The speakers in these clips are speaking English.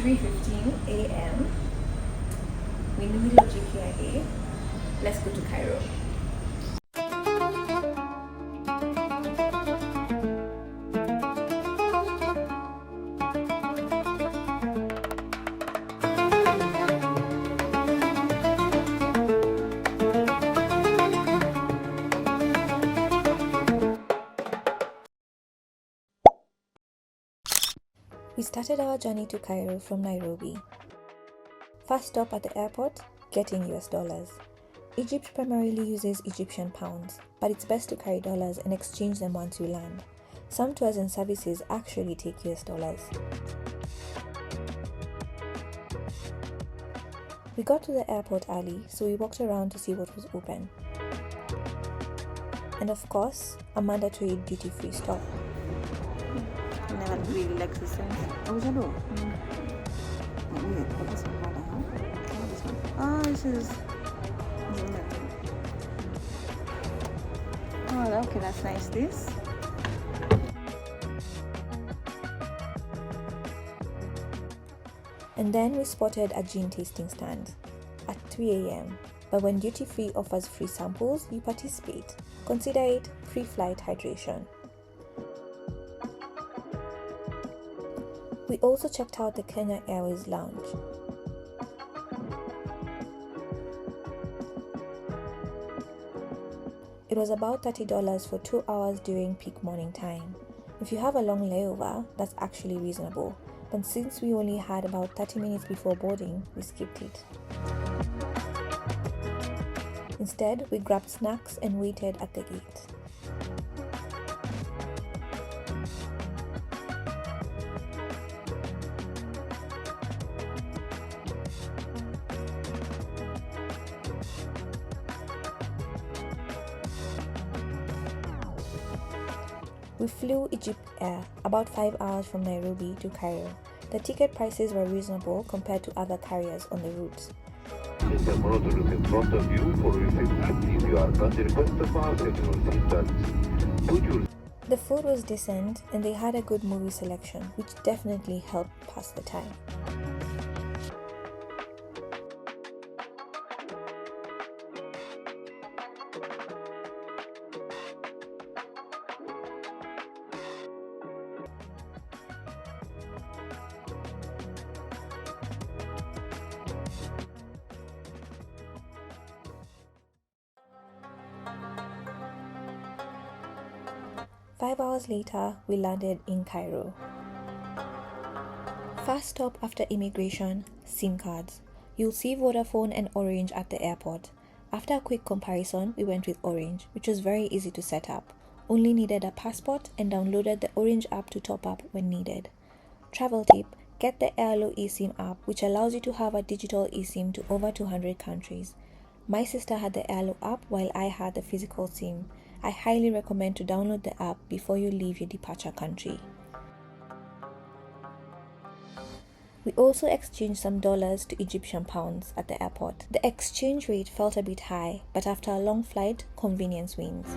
3:15 a.m. We're in the middle of JKIA. Let's go to Cairo. We started our journey to Cairo from Nairobi. First stop at the airport, getting US dollars. Egypt primarily uses Egyptian pounds, but it's best to carry dollars and exchange them once you land. Some tours and services actually take US dollars. We got to the airport early, so we walked around to see what was open. And of course, a mandatory duty-free stop. Never really likes the sense. Oh, is it? Ah, this is. Oh, okay, that's nice. This. And then we spotted a gin tasting stand at 3 a.m. But when duty-free offers free samples, you participate. Consider it pre-flight hydration. We also checked out the Kenya Airways lounge. It was about $30 for 2 hours during peak morning time. If you have a long layover, that's actually reasonable, but since we only had about 30 minutes before boarding, we skipped it. Instead, we grabbed snacks and waited at the gate. We flew Egypt Air, about 5 hours from Nairobi to Cairo. The ticket prices were reasonable compared to other carriers on the route. The monitor is in front of you for your safety. If you are not request to pass in your seatbelt. Put your The food was decent and they had a good movie selection, which definitely helped pass the time. Five hours later, we landed in Cairo. First stop after immigration, SIM cards. You'll see Vodafone and Orange at the airport. After a quick comparison, we went with Orange, which was very easy to set up. Only needed a passport and downloaded the Orange app to top up when needed. Travel tip, get the Airlo eSIM app, which allows you to have a digital eSIM to over 200 countries. My sister had the Airlo app while I had the physical SIM. I highly recommend to download the app before you leave your departure country. We also exchanged some dollars to Egyptian pounds at the airport. The exchange rate felt a bit high, but after a long flight, convenience wins.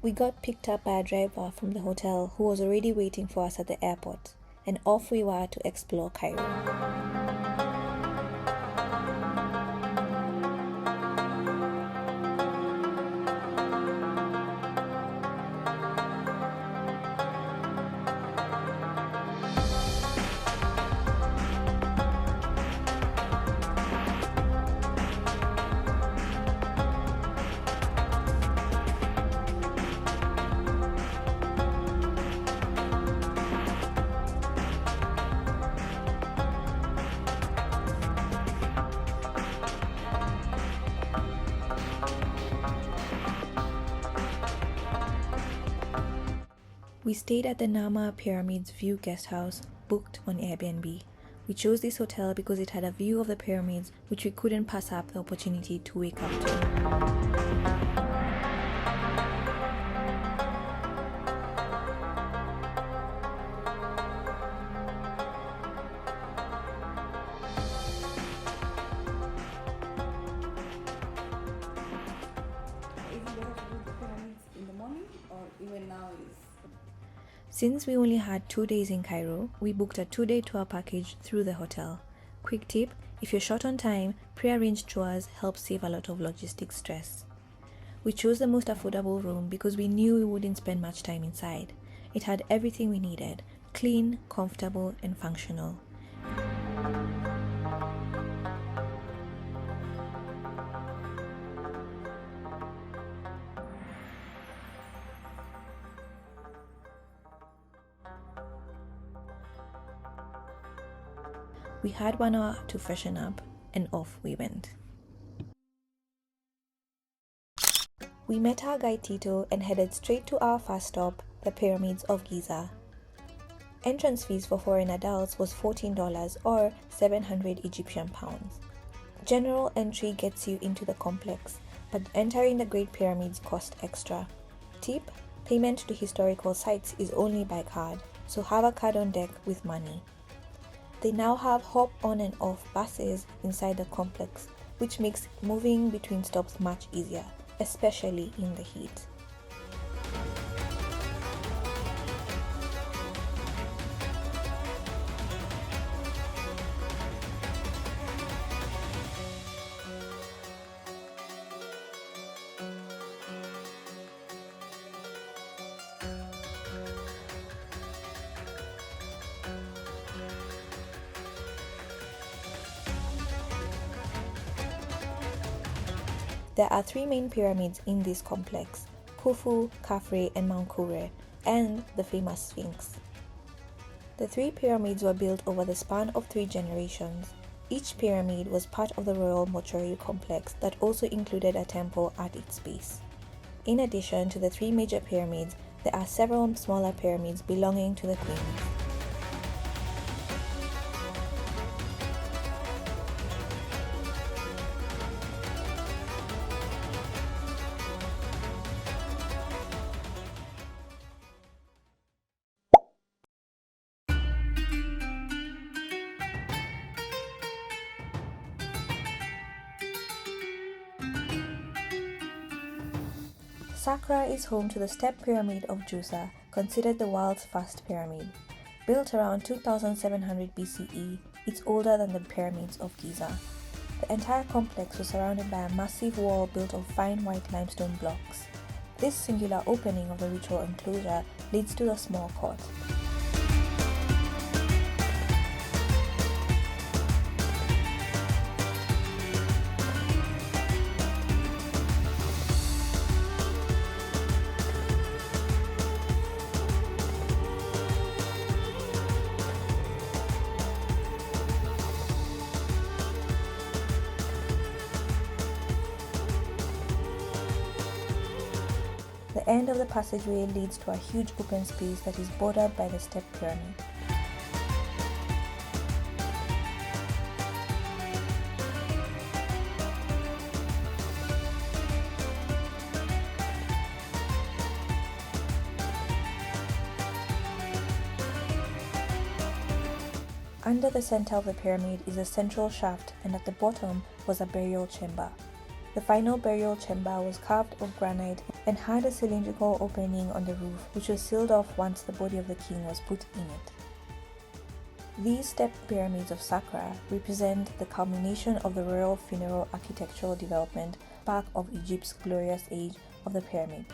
We got picked up by a driver from the hotel who was already waiting for us at the airport, and off we were to explore Cairo. We stayed at the Nama Pyramids View Guest House, booked on Airbnb. We chose this hotel because it had a view of the pyramids, which we couldn't pass up the opportunity to wake up to. even now is. Since we only had 2 days in Cairo, we booked a 2-day tour package through the hotel. Quick tip, if you're short on time, pre-arranged tours help save a lot of logistics stress. We chose the most affordable room because we knew we wouldn't spend much time inside. It had everything we needed, clean, comfortable, and functional. We had 1 hour to freshen up, and off we went. We met our guide Tito and headed straight to our first stop, the Pyramids of Giza. Entrance fees for foreign adults was $14 or 700 Egyptian pounds. General entry gets you into the complex, but entering the Great Pyramids cost extra. Tip: payment to historical sites is only by card, so have a card on deck with money. They now have hop on and off buses inside the complex, which makes moving between stops much easier, especially in the heat. There are 3 main pyramids in this complex: Khufu, Khafre, and Mount Kure, and the famous Sphinx. The 3 pyramids were built over the span of 3 generations. Each pyramid was part of the royal mortuary complex that also included a temple at its base. In addition to the 3 major pyramids, there are several smaller pyramids belonging to the queens. Saqqara is home to the Step Pyramid of Djoser, considered the world's first pyramid. Built around 2700 BCE, it's older than the pyramids of Giza. The entire complex was surrounded by a massive wall built of fine white limestone blocks. This singular opening of the ritual enclosure leads to a small court. The end of the passageway leads to a huge open space that is bordered by the Step Pyramid. Under the center of the pyramid is a central shaft, and at the bottom was a burial chamber. The final burial chamber was carved of granite and had a cylindrical opening on the roof, which was sealed off once the body of the king was put in it. These step pyramids of Saqqara represent the culmination of the royal funeral architectural development back of Egypt's glorious age of the pyramid.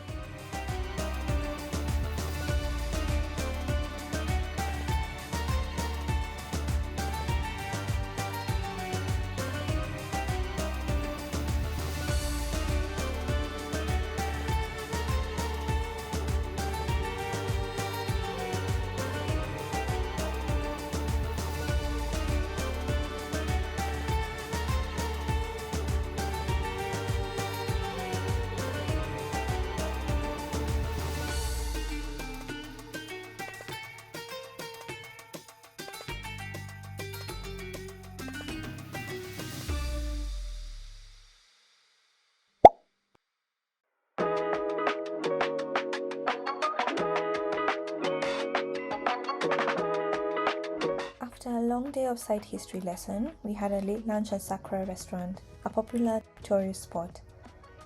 After a long day of site history lesson, we had a late lunch at Saqqara restaurant, a popular tourist spot.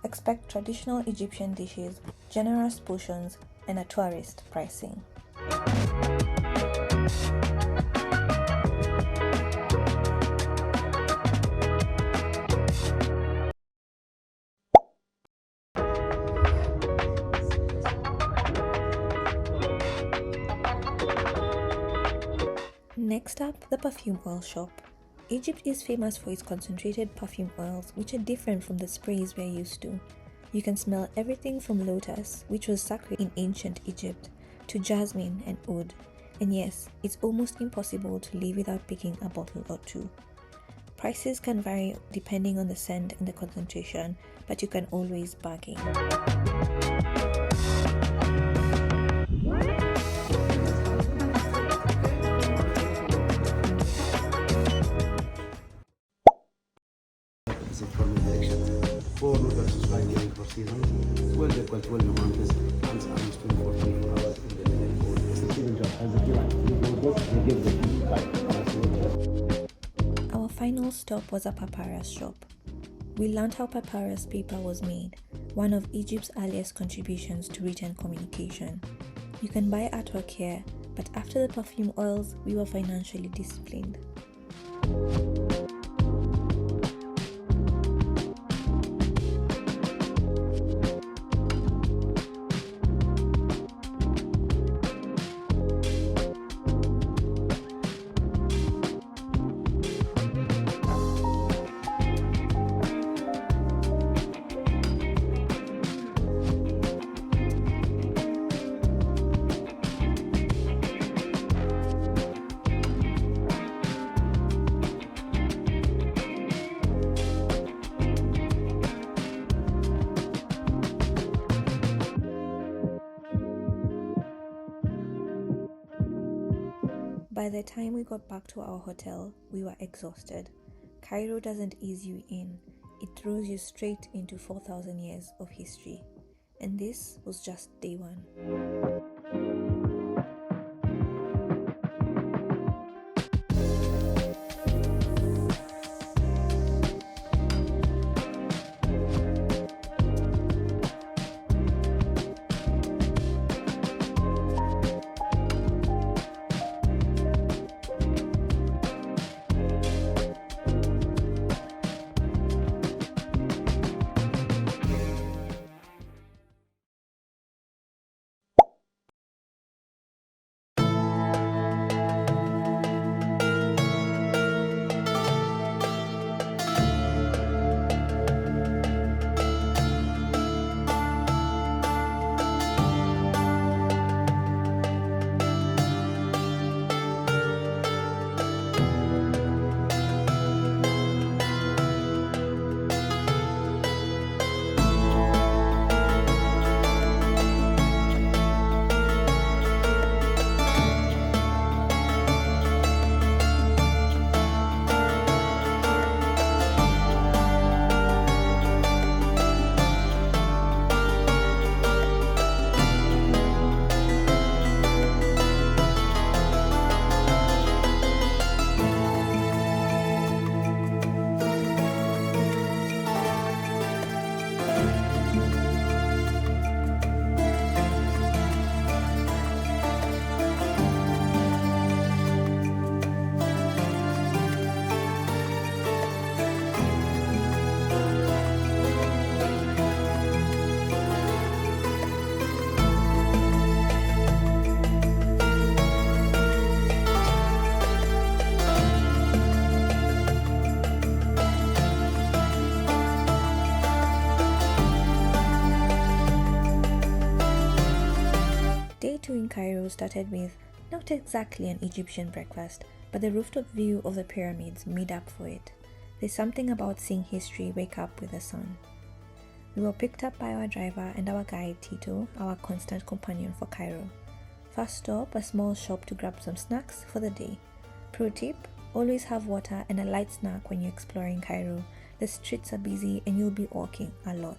Expect traditional Egyptian dishes, generous portions, and a tourist pricing. Next up, the perfume oil shop. Egypt is famous for its concentrated perfume oils, which are different from the sprays we're used to. You can smell everything from lotus, which was sacred in ancient Egypt, to jasmine and oud. And yes, it's almost impossible to live without picking a bottle or two. Prices can vary depending on the scent and the concentration, but you can always bargain. Four noodles slightly per season, 12 equal 12 months, and almost 24 hours in the Our final stop was a papyrus shop. We learned how papyrus paper was made, one of Egypt's earliest contributions to written communication. You can buy artwork here, but after the perfume oils, we were financially disciplined. By the time we got back to our hotel, we were exhausted. Cairo doesn't ease you in, it throws you straight into 4,000 years of history. And this was just day one. Day 2 in Cairo started with not exactly an Egyptian breakfast, but the rooftop view of the pyramids made up for it. There's something about seeing history wake up with the sun. We were picked up by our driver and our guide Tito, our constant companion for Cairo. First stop, a small shop to grab some snacks for the day. Pro tip, always have water and a light snack when you're exploring Cairo. The streets are busy and you'll be walking a lot.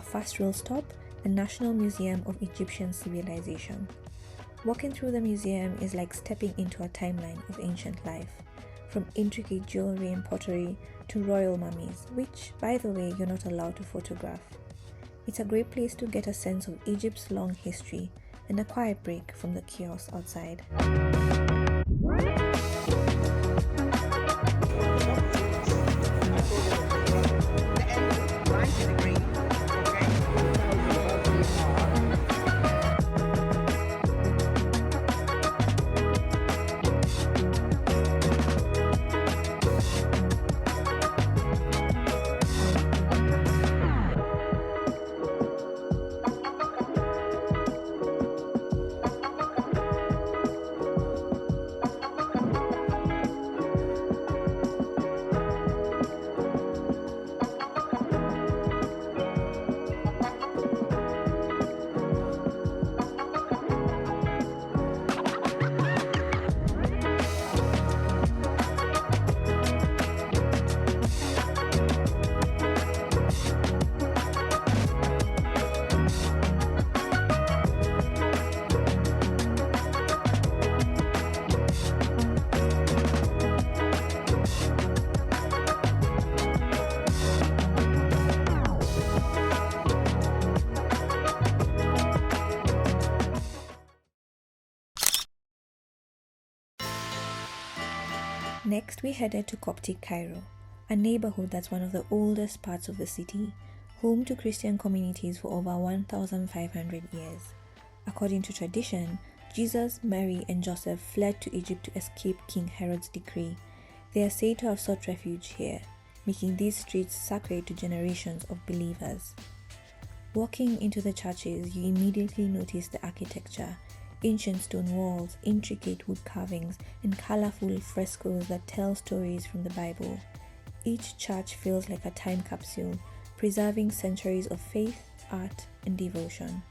fast rail stop, the National Museum of Egyptian Civilization. Walking through the museum is like stepping into a timeline of ancient life, from intricate jewelry and pottery to royal mummies, which, by the way, you're not allowed to photograph. It's a great place to get a sense of Egypt's long history and a quiet break from the chaos outside. Next, we headed to Coptic Cairo, a neighborhood that's one of the oldest parts of the city, home to Christian communities for over 1,500 years. According to tradition, Jesus, Mary, and Joseph fled to Egypt to escape King Herod's decree. They are said to have sought refuge here, making these streets sacred to generations of believers. Walking into the churches, you immediately notice the architecture. Ancient stone walls, intricate wood carvings, and colorful frescoes that tell stories from the Bible. Each church feels like a time capsule, preserving centuries of faith, art, and devotion.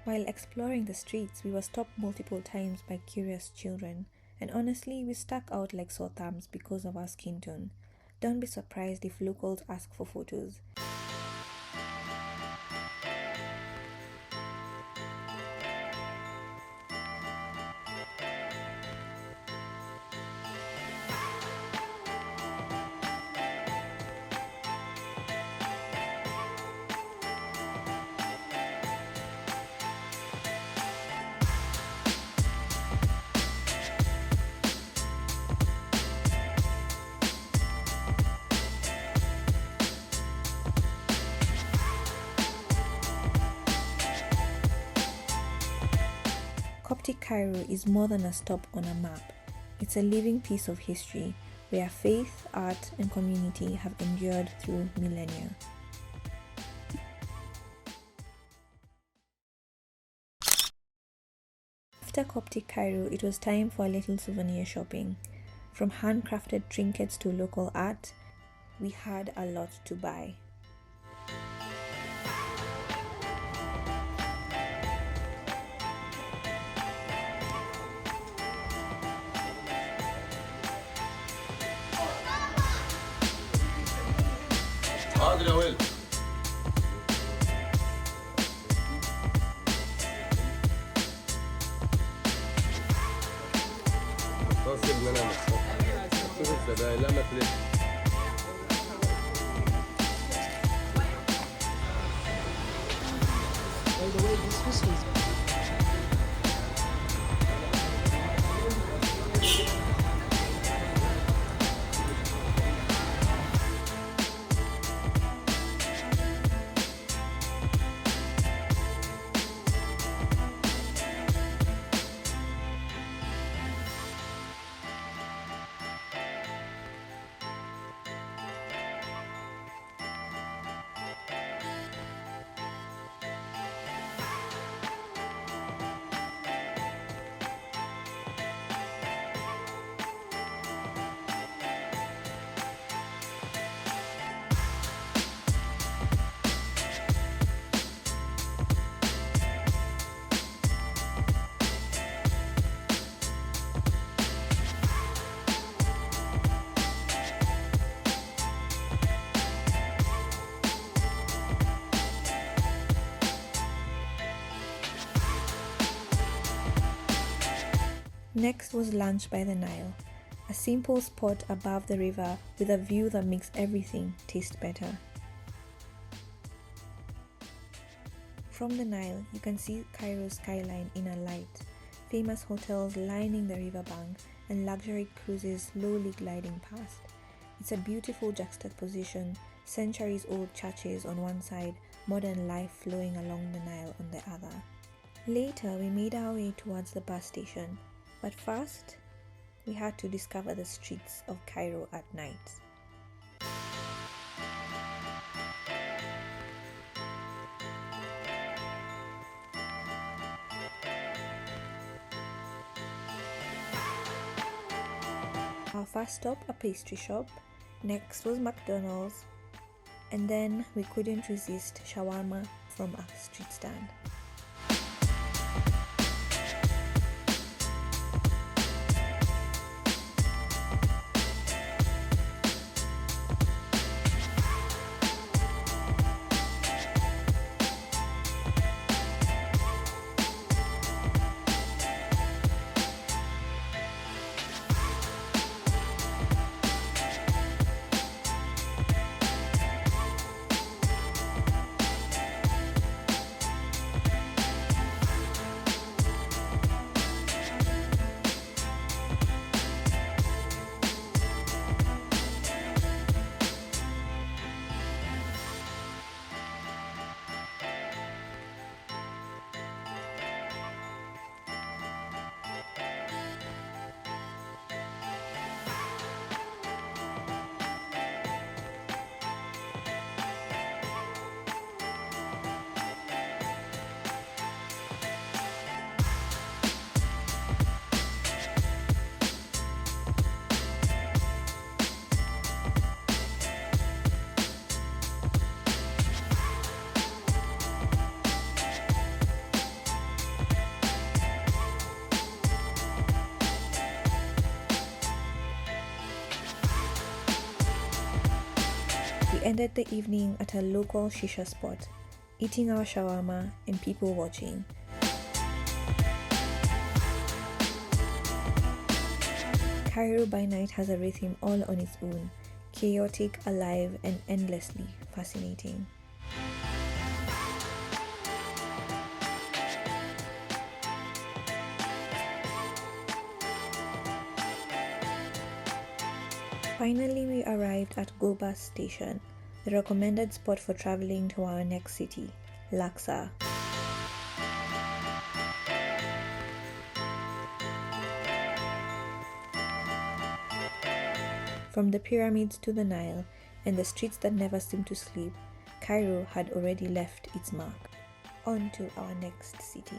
While exploring the streets, we were stopped multiple times by curious children, and honestly, we stuck out like sore thumbs because of our skin tone. Don't be surprised if locals ask for photos. Coptic Cairo is more than a stop on a map. It's a living piece of history where faith, art, and community have endured through millennia. After Coptic Cairo, it was time for a little souvenir shopping. From handcrafted trinkets to local art, we had a lot to buy. Next was lunch by the Nile, a simple spot above the river with a view that makes everything taste better. From the Nile, you can see Cairo's skyline in a light, famous hotels lining the riverbank, and luxury cruises slowly gliding past. It's a beautiful juxtaposition, centuries-old churches on one side, modern life flowing along the Nile on the other. Later, we made our way towards the bus station, but first, we had to discover the streets of Cairo at night. Our first stop, a pastry shop, next was McDonald's, and then we couldn't resist shawarma from a street stand. We ended the evening at a local shisha spot, eating our shawarma and people watching. Cairo by night has a rhythm all on its own, chaotic, alive, and endlessly fascinating. Finally, we arrived at Go Bus Station, the recommended spot for traveling to our next city, Laksa. From the pyramids to the Nile and the streets that never seem to sleep, Cairo had already left its mark. On to our next city.